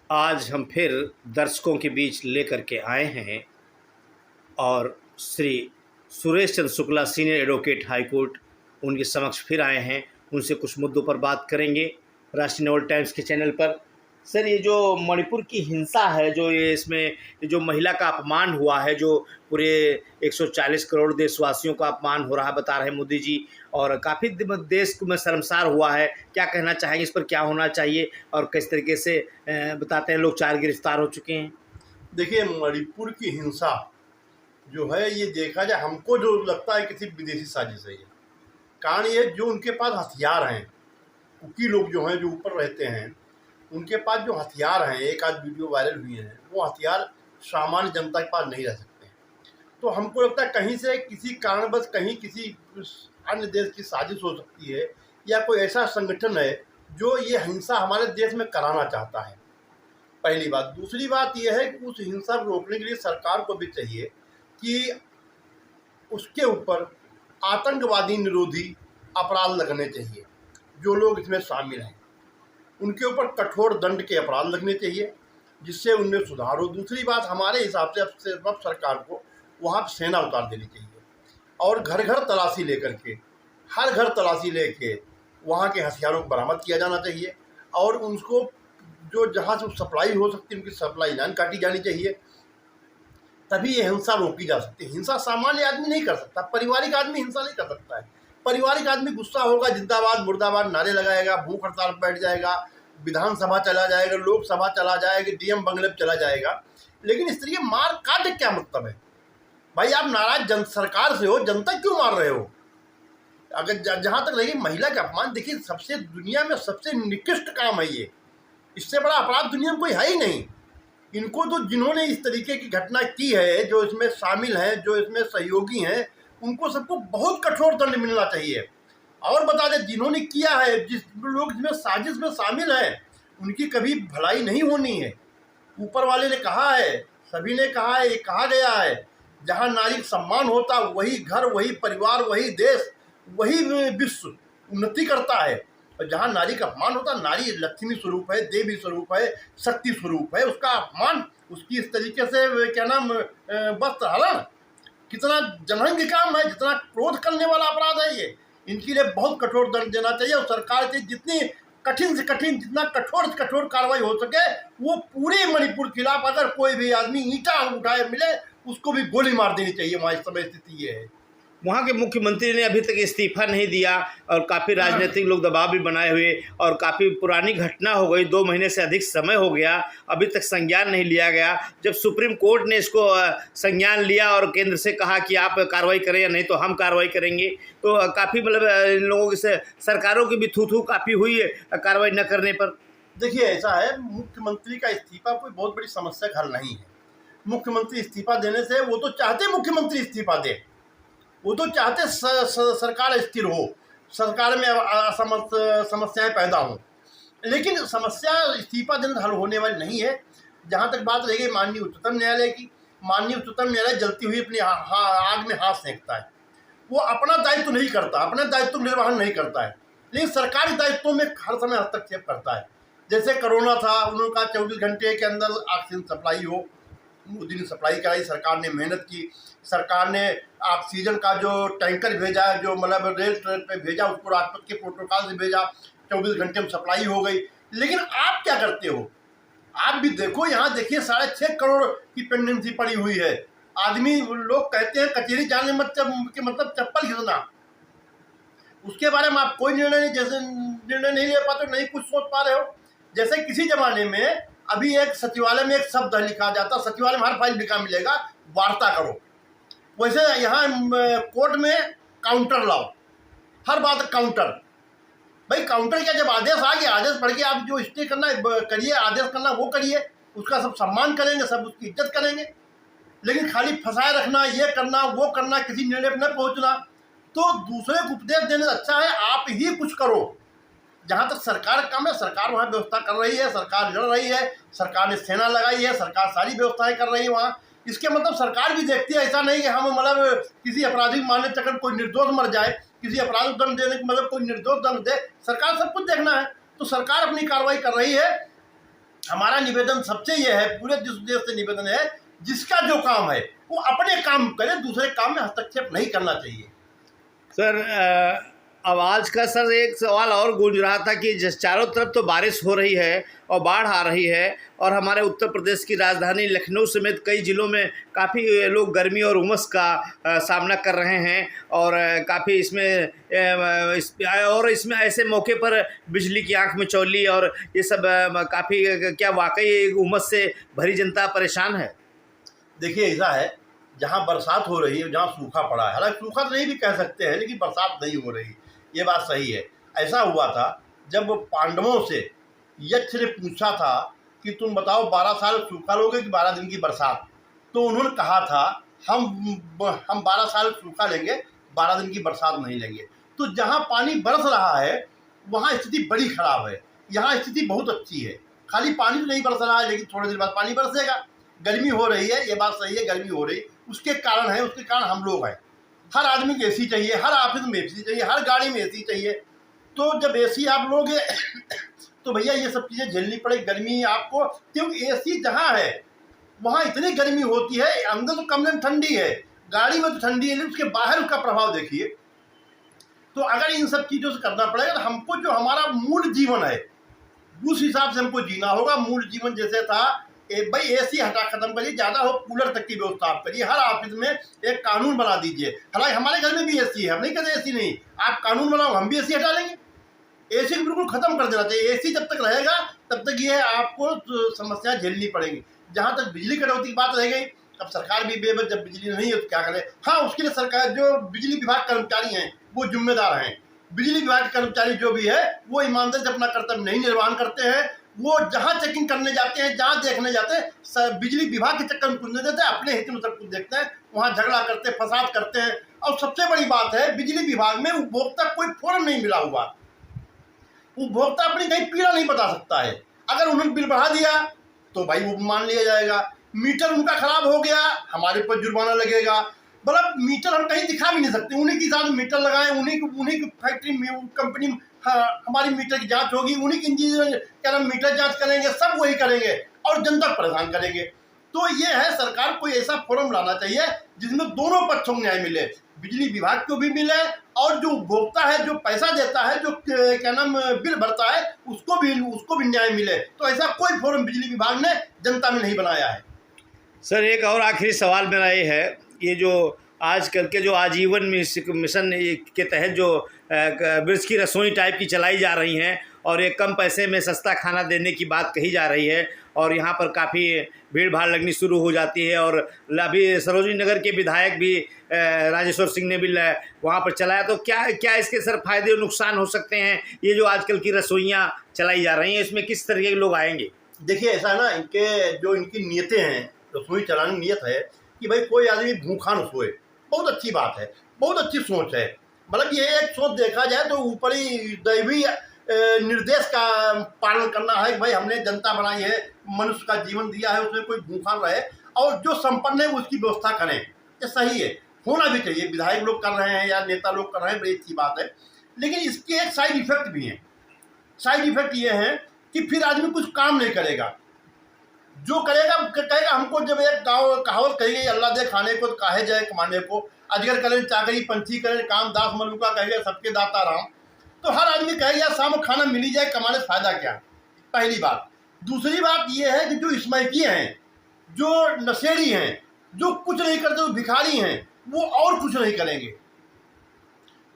आज हम फिर दर्शकों के बीच लेकर के आए हैं और Shri Suresh Chandra Shukla senior advocate high court उनके समक्ष फिर आए हैं। उनसे कुछ मुद्दों पर बात करेंगे राष्ट्रीय नवल टाइम्स के चैनल पर। सर, ये जो मणिपुर की हिंसा है, जो ये इसमें जो महिला का अपमान हुआ है, जो पूरे 140 करोड़ देशवासियों का अपमान हो रहा है बता रहे मोदी जी, और काफ़ी देश में शर्मसार हुआ है। क्या कहना चाहेंगे इस पर, क्या होना चाहिए और किस तरीके से बताते हैं लोग 4 गिरफ्तार हो चुके हैं। देखिए, मणिपुर की हिंसा जो है ये देखा जाए, हमको जो लगता है किसी विदेशी साजिश है। ये कारण ये जो उनके पास हथियार हैं, कुकी लोग जो हैं जो ऊपर रहते हैं, उनके पास जो हथियार हैं, एक आध वीडियो वायरल हुई है, वो हथियार सामान्य जनता के पास नहीं रह सकते। तो हमको लगता है कहीं से किसी कारणवश कहीं किसी अन्य देश की साजिश हो सकती है, या कोई ऐसा संगठन है जो ये हिंसा हमारे देश में कराना चाहता है। पहली बात। दूसरी बात यह है कि उस हिंसा को रोकने के लिए सरकार को भी चाहिए कि उसके ऊपर आतंकवादी निरोधी अपराध लगने चाहिए। जो लोग इसमें शामिल हैं उनके ऊपर कठोर दंड के अपराध लगने चाहिए, जिससे उनमें सुधार हो। दूसरी बात, हमारे हिसाब से अब सरकार को वहाँ पर सेना उतार देनी चाहिए और घर घर तलाशी लेकर के, हर घर तलाशी लेके वहाँ के हथियारों को बरामद किया जाना चाहिए, और उनको जो जहाँ से सप्लाई हो सकती है उनकी सप्लाई लाइन काटी जानी चाहिए। तभी ये हिंसा रोकी जा सकती है। हिंसा सामान्य आदमी नहीं कर सकता, पारिवारिक आदमी हिंसा नहीं कर सकता है। पारिवारिक आदमी गुस्सा होगा, जिंदाबाद मुर्दाबाद नारे लगाएगा, भूख हड़ताल पर बैठ जाएगा, विधानसभा चला जाएगा, लोकसभा चला जाएगा, डीएम बंगले पर चला जाएगा। लेकिन इस तरीके मार काट क्या मतलब है भाई? आप नाराज सरकार से हो, जनता क्यों मार रहे हो? अगर जहाँ तक रही महिला का अपमान, देखिए सबसे दुनिया में सबसे निकृष्ट काम है ये। इससे बड़ा अपराध दुनिया में कोई है ही नहीं। इनको तो जिन्होंने इस तरीके की घटना की है, जो इसमें शामिल हैं, जो इसमें सहयोगी हैं, उनको सबको बहुत कठोर दंड मिलना चाहिए। और बता दें, जिन्होंने किया है, जिस लोग इसमें साजिश में शामिल हैं, उनकी कभी भलाई नहीं होनी है। ऊपर वाले ने कहा है, सभी ने कहा है, ये कहा गया है, जहाँ नारी का सम्मान होता वही घर, वही परिवार, वही देश, वही विश्व उन्नति करता है। और जहाँ नारी का अपमान होता, नारी लक्ष्मी स्वरूप है, देवी स्वरूप है, शक्ति स्वरूप है, उसका अपमान, उसकी इस तरीके से क्या नाम वस्त्र हरण, कितना जनहंग काम है, जितना क्रोध करने वाला अपराध है ये। इनके लिए बहुत कठोर दंड देना चाहिए, और सरकार से जितनी कठिन से कठिन, जितना कठोर से कठोर कार्रवाई हो सके वो पूरे मणिपुर के खिलाफ। अगर कोई भी आदमी ईंटा उठाए मिले, उसको भी गोली मार देनी चाहिए। वहाँ इस समय स्थिति ये है। वहाँ के मुख्यमंत्री ने अभी तक इस्तीफा नहीं दिया और काफ़ी राजनीतिक लोग दबाव भी बनाए हुए, और काफ़ी पुरानी घटना हो गई, 2 महीने से अधिक समय हो गया, अभी तक संज्ञान नहीं लिया गया। जब सुप्रीम कोर्ट ने इसको संज्ञान लिया और केंद्र से कहा कि आप कार्रवाई करें या नहीं तो हम कार्रवाई करेंगे, तो काफ़ी मतलब इन लोगों से सरकारों की भी थू काफ़ी हुई है कार्रवाई न करने पर। देखिए, ऐसा है, मुख्यमंत्री का इस्तीफा कोई बहुत बड़ी समस्या का हल नहीं है। मुख्यमंत्री इस्तीफा देने से, वो तो चाहते मुख्यमंत्री इस्तीफा दे, वो तो चाहते सरकार स्थिर हो, सरकार में समस्याएं पैदा हों। लेकिन समस्या इस्तीफा देने हल होने वाली नहीं है। जहाँ तक बात रह गई माननीय उच्चतम न्यायालय की, माननीय उच्चतम न्यायालय जलती हुई अपनी आग में हाथ सेंकता है। वो अपना दायित्व नहीं करता, अपने दायित्व निर्वहन नहीं करता है, लेकिन सरकारी दायित्वों में हर समय हस्तक्षेप करता है। जैसे कोरोना था, उन्होंने कहा 24 घंटे के अंदर ऑक्सीजन सप्लाई हो, मोदी ने सप्लाई कराई, सरकार ने मेहनत की, सरकार ने ऑक्सीजन का जो टैंकर भेजा, जो मतलब रेल ट्रेन पे भेजा, उसको राष्ट्रपति के प्रोटोकॉल से भेजा, 24 घंटे में सप्लाई हो गई। लेकिन आप क्या करते हो? आप भी देखो, यहाँ देखिए 6.5 करोड़ की पेंडेंसी पड़ी हुई है। आदमी, लोग कहते हैं कचहरी जाने मतलब चप्पल घिसना, उसके बारे में आप कोई निर्णय नहीं, जैसे निर्णय नहीं ले पाते, नहीं कुछ सोच पा रहे हो। जैसे किसी जमाने में अभी एक सचिवालय में एक शब्द लिखा जाता, सचिवालय में हर फाइल लिखा मिलेगा, वार्ता करो। वैसे यहाँ कोर्ट में काउंटर लाओ, हर बात काउंटर। भाई काउंटर क्या, जब आदेश आ गया, आदेश पढ़ के आप जो स्टे करना करिए, आदेश करना वो करिए, उसका सब सम्मान करेंगे, सब उसकी इज्जत करेंगे। लेकिन खाली फंसाए रखना, ये करना वो करना, किसी निर्णय पर न पहुँचना, तो दूसरे को उपदेश देने से अच्छा है आप ही कुछ करो। जहाँ तक सरकार का काम है, सरकार वहाँ व्यवस्था कर रही है, सरकार लड़ रही है, सरकार ने सेना लगाई है, सरकार सारी व्यवस्थाएं कर रही है वहाँ। इसके मतलब सरकार भी देखती है, ऐसा नहीं कि हम मतलब किसी अपराधी मानने चक्कर कोई निर्दोष मर जाए, किसी अपराध को दंड देने के मतलब कोई निर्दोष दंड दे, सरकार सब कुछ देखना है। तो सरकार अपनी कार्रवाई कर रही है, हमारा निवेदन सबसे ये है, पूरे देश से निवेदन है, जिसका जो काम है वो अपने काम करे, दूसरे काम में हस्तक्षेप नहीं करना चाहिए। सर अब आज का सर एक सवाल और गूंज रहा था कि जिस चारों तरफ तो बारिश हो रही है और बाढ़ आ रही है और हमारे उत्तर प्रदेश की राजधानी लखनऊ समेत कई ज़िलों में काफ़ी लोग गर्मी और उमस का सामना कर रहे हैं और काफ़ी इसमें ऐसे मौके पर बिजली की आंख में चौली और ये सब काफ़ी, क्या वाकई उमस से भरी जनता परेशान है? देखिए ऐसा है, जहाँ बरसात हो रही है, जहाँ सूखा पड़ा है, हालांकि सूखा तो नहीं भी कह सकते हैं, लेकिन बरसात नहीं हो रही, ये बात सही है। ऐसा हुआ था जब पांडवों से यक्ष ने पूछा था कि तुम बताओ 12 साल सूखा लोगे कि 12 दिन की बरसात, तो उन्होंने कहा था हम 12 साल सूखा लेंगे, 12 दिन की बरसात नहीं लेंगे। तो जहाँ पानी बरस रहा है वहाँ स्थिति बड़ी खराब है, यहाँ स्थिति बहुत अच्छी है। खाली पानी तो नहीं बरस रहा है, लेकिन थोड़ी देर बाद पानी बरसेगा। गर्मी हो रही है, ये बात सही है, गर्मी हो रही, उसके कारण हम लोग हैं। हर आदमी को एसी चाहिए, हर ऑफिस में एसी चाहिए, हर गाड़ी में एसी चाहिए। तो जब एसी आप लोगे तो भैया ये सब चीज़ें झेलनी पड़ेगी, गर्मी आपको, क्योंकि एसी जहाँ है वहाँ इतनी गर्मी होती है, अंदर तो कमरे में ठंडी है, गाड़ी में तो ठंडी है, लेकिन उसके बाहर उसका प्रभाव देखिए। तो अगर इन सब चीज़ों से करना पड़ेगा तो हमको जो हमारा मूल जीवन है उस हिसाब से हमको जीना होगा। मूल जीवन जैसे था, भाई एसी हटा खत्म करिए, ज़्यादा हो कूलर तक की व्यवस्था आप करिए, हर ऑफिस में एक कानून बना दीजिए। हालांकि हमारे घर में भी एसी है, हम नहीं कहते एसी नहीं, आप कानून बनाओ, हम भी एसी हटा लेंगे। एसी को बिल्कुल खत्म कर देना चाहिए। एसी जब तक रहेगा तब तक ये आपको समस्या झेलनी पड़ेगी। जहाँ तक बिजली कटौती की बात रह गई, अब सरकार भी बेबस, जब बिजली नहीं है तो क्या करे। हाँ, उसके लिए सरकार, जो बिजली विभाग कर्मचारी हैं वो जिम्मेदार हैं। बिजली विभाग के कर्मचारी जो भी है वो ईमानदारी से अपना कर्तव्य नहीं निर्वहन करते हैं। वो जहाँ चेकिंग करने जाते हैं, जहाँ देखने जाते हैं, बिजली विभाग के चक्कर में कुछ नहीं देते, अपने हित में सब कुछ देखते हैं, वहाँ झगड़ा करते हैं, फसाद करते हैं। और सबसे बड़ी बात है, बिजली विभाग में उपभोक्ता कोई फोरम नहीं मिला हुआ, उपभोक्ता अपनी कहीं पीड़ा नहीं बता सकता है। अगर उन्होंने बिल बढ़ा दिया तो भाई वो मान लिया जाएगा, मीटर उनका खराब हो गया हमारे पर जुर्माना लगेगा। मतलब मीटर हम कहीं दिखा भी नहीं सकते, उन्हीं के साथ मीटर लगाएं, उन्हीं की फैक्ट्री में, कंपनी, हमारी मीटर की जांच होगी, उन्हीं के इंजीनियर क्या नाम मीटर जांच करेंगे, सब वही करेंगे और जनता परेशान करेंगे। तो ये है, सरकार को ऐसा फोरम लाना चाहिए जिसमें दोनों पक्षों को न्याय मिले, बिजली विभाग को भी मिले और जो उपभोक्ता है, जो पैसा देता है, जो क्या नाम बिल भरता है, उसको भी न्याय मिले। तो ऐसा कोई फोरम बिजली विभाग ने जनता में नहीं बनाया है। सर एक और आखिरी सवाल मेरा ये है, ये जो आजकल के जो आजीवन मिशन के तहत जो ब्रिज की रसोई टाइप की चलाई जा रही हैं और एक कम पैसे में सस्ता खाना देने की बात कही जा रही है और यहाँ पर काफ़ी भीड़ भाड़ लगनी शुरू हो जाती है और अभी सरोजनी नगर के विधायक भी राजेश्वर सिंह ने भी वहाँ पर चलाया, तो क्या इसके सर फायदे और नुकसान हो सकते हैं? ये जो आजकल की रसोइयाँ चलाई जा रही हैं इसमें किस तरीके के लोग आएंगे? देखिए ऐसा है ना, इनकी नीयतें हैं, रसोई चलाने की नीयत है कि भाई कोई आदमी भूखा न सोए, बहुत अच्छी बात है, बहुत अच्छी सोच है। मतलब ये एक सोच देखा जाए तो ऊपरी दैवी निर्देश का पालन करना है कि भाई हमने जनता बनाई है, मनुष्य का जीवन दिया है, उसमें कोई भूखा रहे और जो संपन्न है उसकी व्यवस्था करें, ये सही है, होना भी चाहिए। विधायक लोग कर रहे हैं या नेता लोग कर रहे हैं, बड़ी अच्छी बात है। लेकिन इसके एक साइड इफेक्ट भी हैं। साइड इफेक्ट ये है कि फिर आदमी कुछ काम नहीं करेगा, जो कहेगा हमको, जब एक कहावत कही गई, अल्लाह दे खाने को तो काहे जाए कमाने को, अजगर करें चाकरी पंछी करें काम, दास मलुका कहेगा सबके दाता राम। तो हर आदमी कहेगा यार शाम को खाना मिल ही जाए, कमाने से फायदा क्या, पहली बात। दूसरी बात ये है कि जो स्मैकी हैं, जो नशेड़ी हैं, जो कुछ नहीं करते, वो भिखारी हैं, वो और कुछ नहीं करेंगे।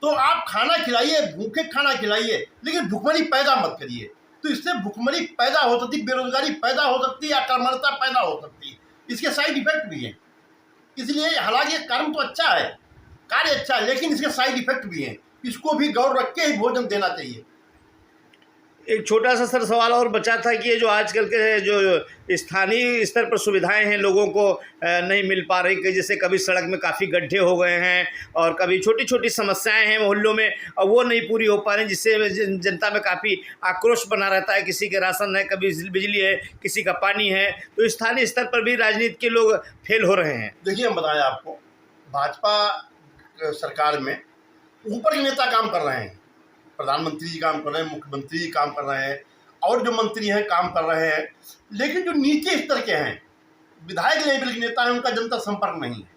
तो आप खाना खिलाइए, भूखे खाना खिलाइए, लेकिन भुखमरी पैदा मत करिए। तो इससे भुखमरी पैदा हो सकती, बेरोजगारी पैदा हो सकती है, अकर्मण्यता पैदा हो सकती है, इसके साइड इफेक्ट भी हैं। इसलिए हालांकि कर्म तो अच्छा है, कार्य अच्छा है, लेकिन इसके साइड इफेक्ट भी हैं, इसको भी गौर रख के ही भोजन देना चाहिए। एक छोटा सा सर सवाल और बचा था कि ये जो आजकल के जो स्थानीय स्तर पर सुविधाएं हैं लोगों को नहीं मिल पा रही, कि जैसे कभी सड़क में काफ़ी गड्ढे हो गए हैं और कभी छोटी छोटी समस्याएं हैं मोहल्लों में और वो नहीं पूरी हो पा रही, जिससे जनता में काफ़ी आक्रोश बना रहता है। किसी के राशन है, कभी बिजली है, किसी का पानी है, तो स्थानीय स्तर पर भी राजनीति के लोग फेल हो रहे हैं। देखिए हम बताएं आपको, भाजपा सरकार में ऊपर के नेता काम कर रहे हैं, प्रधानमंत्री जी काम कर रहे हैं, मुख्यमंत्री जी काम कर रहे हैं, और जो मंत्री हैं काम कर रहे हैं, लेकिन जो नीचे स्तर के हैं, विधायक लेवल के नेता हैं, उनका जनता संपर्क नहीं है।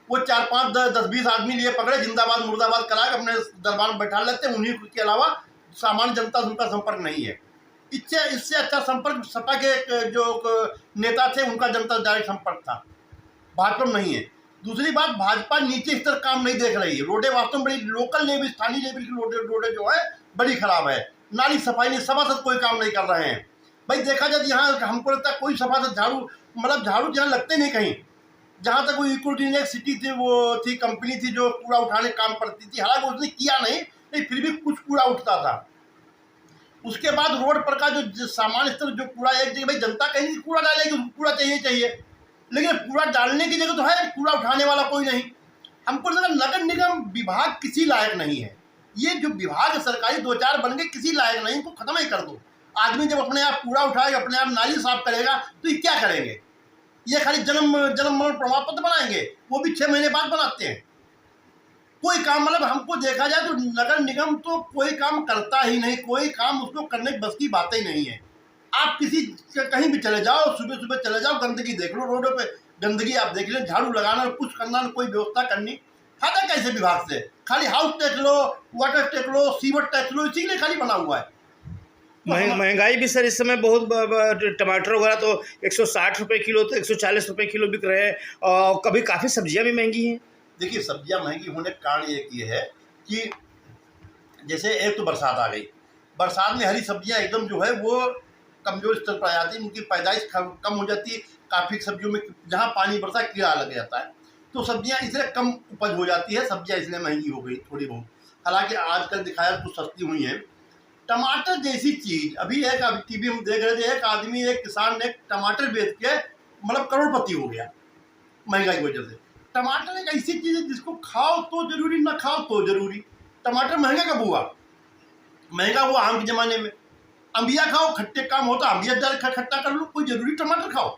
वो 4, 5, 10, 20 आदमी लिए पकड़े, जिंदाबाद मुर्दाबाद करा के अपने दरबार में बैठा लेते हैं, उन्हीं के अलावा सामान्य जनता से उनका संपर्क नहीं है। इससे अच्छा संपर्क सपा के जो नेता थे उनका जनता से डायरेक्ट संपर्क था, भाजपा में नहीं है। दूसरी बात, भाजपा नीचे स्तर काम नहीं देख रही है। रोडें वास्तव में बड़ी लोकल लेवल, स्थानीय लेवल की रोडें जो है बड़ी खराब है। नाली सफाई नहीं, सभासद कोई काम नहीं कर रहे हैं। भाई देखा जाए यहाँ हमको लगता है कोई सभासद झाड़ू जहाँ लगते नहीं कहीं। जहाँ तक वो इको सिटी थी, वो थी कंपनी थी जो कूड़ा उठाने काम करती थी, हालांकि उसने किया नहीं, फिर भी कुछ कूड़ा उठता था। उसके बाद रोड पर का जो सामान्य स्तर जो कूड़ा, एक जगह भाई जनता कहीं कूड़ा डालेगी, कूड़ा चाहिए, लेकिन कूड़ा डालने की जगह तो है, कूड़ा उठाने वाला कोई नहीं। हमको लगा नगर निगम विभाग किसी लायक नहीं है। ये जो विभाग सरकारी 2-4 बन गए, किसी लायक नहीं, इनको खत्म ही कर दो। आदमी जब अपने आप कूड़ा उठाएगा, अपने आप नाली साफ करेगा, तो ये क्या करेंगे? ये खाली जन्म मरण प्रमाण पत्र बनाएंगे, वो भी 6 महीने बाद बनाते हैं। कोई काम, हमको देखा जाए तो नगर निगम तो कोई काम करता ही नहीं, कोई काम उसको करने बस की बात ही नहीं है। आप कहीं भी चले जाओ, सुबह चले जाओ, गंदगी देख लो, रोडों पे गंदगी आप देख लो, झाड़ू लगाना, कुछ करना, कोई व्यवस्था करनी, खाता कैसे विभाग से? खाली हाउस टैक्स लो, वाटर टैक्स लो, सीवर टैक्स लो, इसी के लिए खाली बना हुआ है। महंगाई भी सर इस समय बहुत, टमाटर वगैरह तो 160 रुपये किलो, तो 140 रुपये किलो बिक रहे हैं, और कभी काफ़ी सब्जियां भी महंगी हैं। देखिए, सब्जियां महंगी होने का कारण ये है कि जैसे एक तो बरसात आ गई, बरसात में हरी सब्जियां एकदम जो है वो कमजोर स्तर पर आ जाती है, उनकी पैदाइश कम हो जाती है। काफ़ी सब्जियों में जहाँ पानी बरसा कीड़ा लग जाता है, तो सब्जियां इसलिए कम उपज हो जाती है, सब्जियां इसलिए महंगी हो गई थोड़ी बहुत। हालांकि आजकल दिखाया कुछ सस्ती हुई हैं। टमाटर जैसी चीज़, अभी टीवी में देख रहे थे, एक किसान ने टमाटर बेच के करोड़पति हो गया महंगाई की वजह से। टमाटर एक ऐसी चीज़ है जिसको खाओ तो जरूरी, ना खाओ तो जरूरी। टमाटर महंगा कब हुआ? महंगा हुआ आम के ज़माने में। अंबिया खाओ, खट्टे काम होता, अंबिया डाल खट्टा कर लो, कोई जरूरी टमाटर खाओ।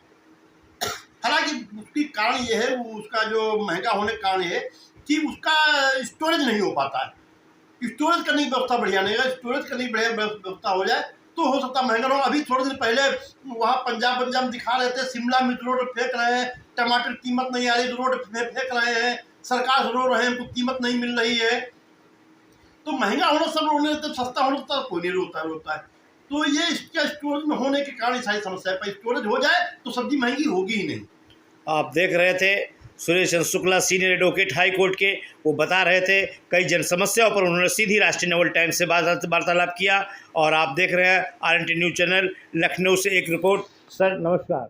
हालांकि उसकी कारण ये है, उसका जो महंगा होने का कारण है कि उसका स्टोरेज नहीं हो पाता है। स्टोरेज करने की व्यवस्था बढ़िया नहीं है। स्टोरेज करने की बढ़िया व्यवस्था हो जाए तो हो सकता है महंगा हो। अभी थोड़े दिन पहले वहाँ पंजाब दिखा रहे थे, शिमला मिर्च रोड फेंक रहे हैं, टमाटर कीमत नहीं आ रही तो रोड में फेंक रहे हैं, सरकार रो रहे हैं, उनको कीमत नहीं मिल रही है। तो महंगा होना सब रोने, तो सस्ता होना तो कोई नहीं रोता है। तो ये इसका स्टोरेज में होने के कारण सारी समस्या है। पर स्टोरेज हो जाए तो सब्जी महंगी होगी ही नहीं। आप देख रहे थे Suresh Chandra Shukla, senior advocate high court के, वो बता रहे थे कई जन समस्याओं पर उन्होंने सीधी राष्ट्रीय नवल टाइम्स से वार्तालाप किया। और आप देख रहे हैं RNT न्यूज़ चैनल, लखनऊ से एक रिपोर्ट। सर नमस्कार।